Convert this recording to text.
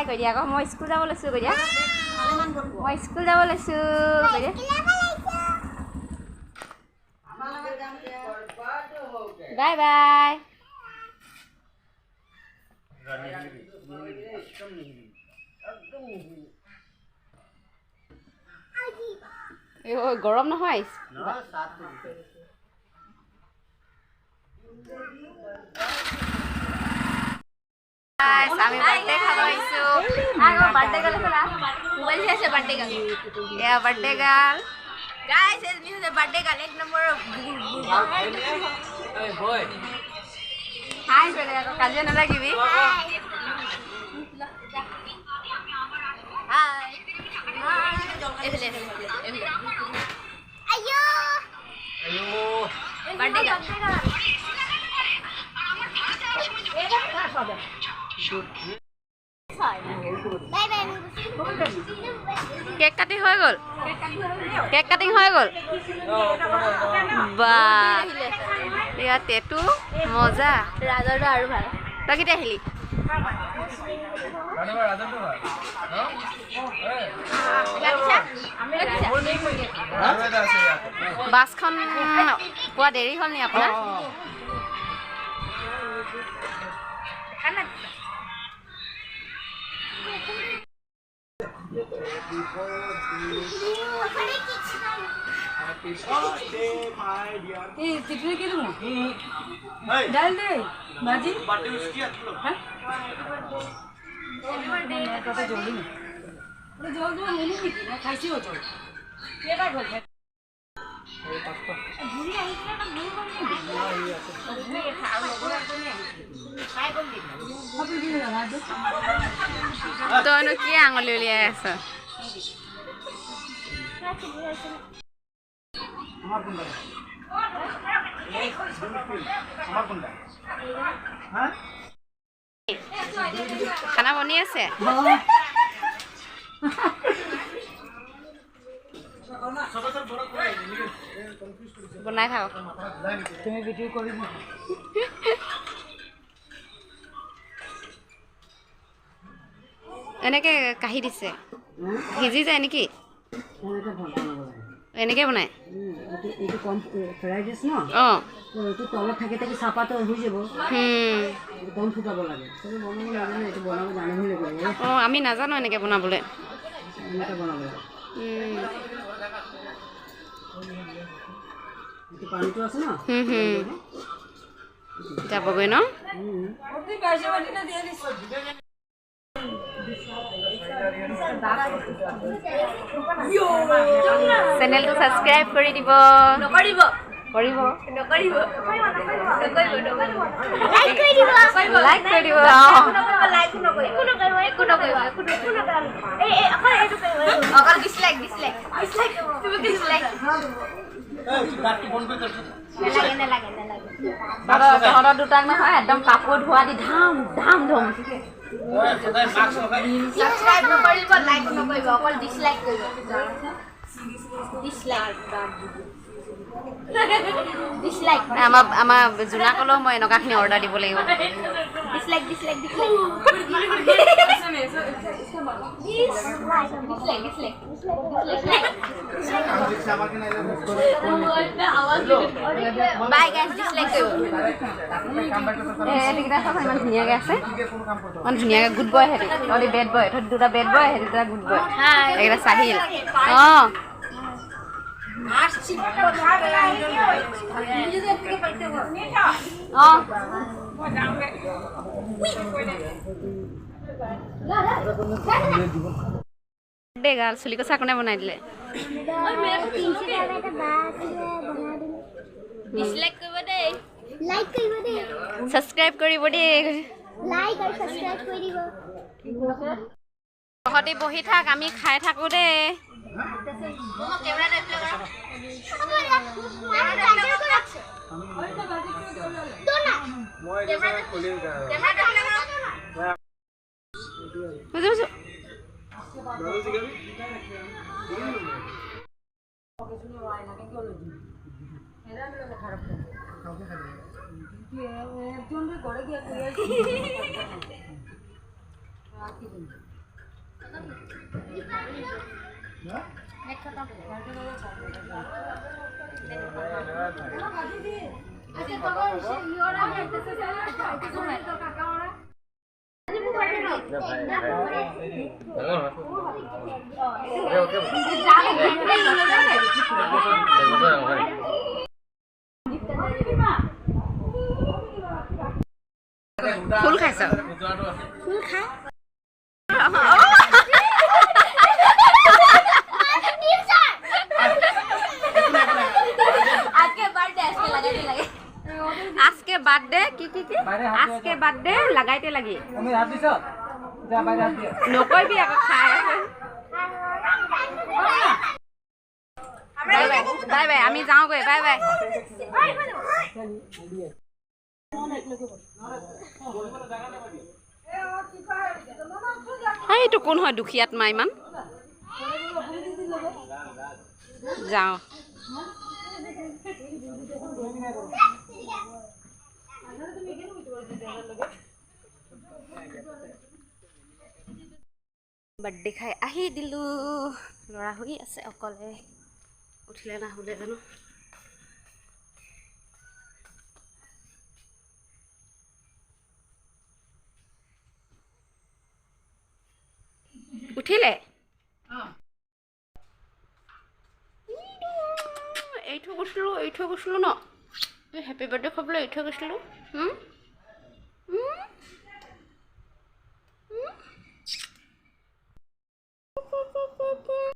বাই কৈ দিয়া আকৌ মই স্কুল যাব লৈছোঁ কৈ দিয়া মই স্কুল যাব লৈছোঁ কৈ দিয়া বাই বাই গৰম নহয় আমি বাৰ্থডে খাব আহিছোঁ বাৰ্থডে গাৰ্ল মোবাইল চাইছে বাৰ্থডে গাৰ্ল এয়া বাৰ্থডে গাৰ্ল গাইছ এজ মি হৈছে বাৰ্থডে গাৰ্ল এক নম্বৰ হাই বেলে আকৌ কাজিয়া নালাগিবি হাই এইফালে আয়ো আয়ো বাৰ্থডে গাৰ্ল কেক কাটিং হৈ গ'ল কেক কাটিং হৈ গ'ল বা ইয়াত টেটু মজা ৰাজৰটো আৰু ভাল তই কেতিয়া আহিলি বাছখন পোৱা দেৰি হ'ল নি আপোনাৰ डाल दे बाजी जोड़ी खाई हो তইনো কি আঙুলি উলিয়াই আছ খানা বনি আছে বনাই থাক তুমি ভিডিও কৰিব এনেকে কাহি দিছে ভিজি যায় নেকি এনেকে বনাই এইটো কম ফ্ৰাইড ৰাইচ ন এইটো তলত থাকে থাকে চাপাটো হৈ যাব কম ফুটাব লাগে তুমি বনাব নাজানো এইটো বনাব জানিব লাগিব আমি নাজানো এনেকে বনাবলৈ এনেকে বনাব লাগে এইটো পানীটো আছে ন যাবগৈ ন চেনেলটো সাবস্ক্ৰাইব কৰি দিব নকৰিব কৰিব নকৰিব লাইক কৰি দিব লাইক কৰি দিব লাইক নকৰিব একো নকৰিব একো নকৰিব এই অকল এইটো কৰিব অকল ডিসলাইক ডিসলাইক ডিসলাইক তুমি ডিসলাইক নেলাগে তহঁতৰ দুটাক নহয় একদম কাপোৰ ধোৱা দি ধাম ধাম ধুম সাবস্ক্ৰাইব নকৰিব লাইক নকৰিব অকল ডিসলাইক কৰিব ডিসলাইক ডিসলাইক আমাৰ জুনা কলেও মই এনেকুৱাখিনি অৰ্ডাৰ দিব লাগিব ডিসলাইক ডিসলাইক ডিসলাইক বাই গাইজ ডিসলাইক কৰিব এইকেইটা চব ইমান ধুনীয়াকৈ আছে ইমান ধুনীয়াকৈ গুড বয় হেৰি তহঁতি বেড বয় তহঁতি দুটা বেড বয় হেৰি দুটা গুড বয় এইকেইটা চাহিল অঁ দে গাল চুলি কচা কোনে বনাই দিলে ডিসলাইক কৰিব দেই লাইক কৰিব দেই সাবস্ক্ৰাইব কৰিব দেই লাইক আৰু সাবস্ক্ৰাইব কৰি দিব তহঁতি বহি থাক আমি খাই থাকো দেই ফুল খাইছ ফুল খা আজকে বার্থডে কি আজকে বার্থডে লাগাইতে লাগি নকইবি আকৌ খাই বাই বাই বাই বাই আমি যাওঁগৈ বাই বাই এইটো কোন হয় দুখীয়াত মা ইমান যাওঁ বাৰ্থডে খাই আহি দিলোঁ ল'ৰা শুই আছে অকলে উঠিলে নাহুলে জানো উঠিলে এই থৈ গৈছিলোঁ ন হেপী বাৰ্থডে খাবলৈ এই থৈ গৈছিলোঁ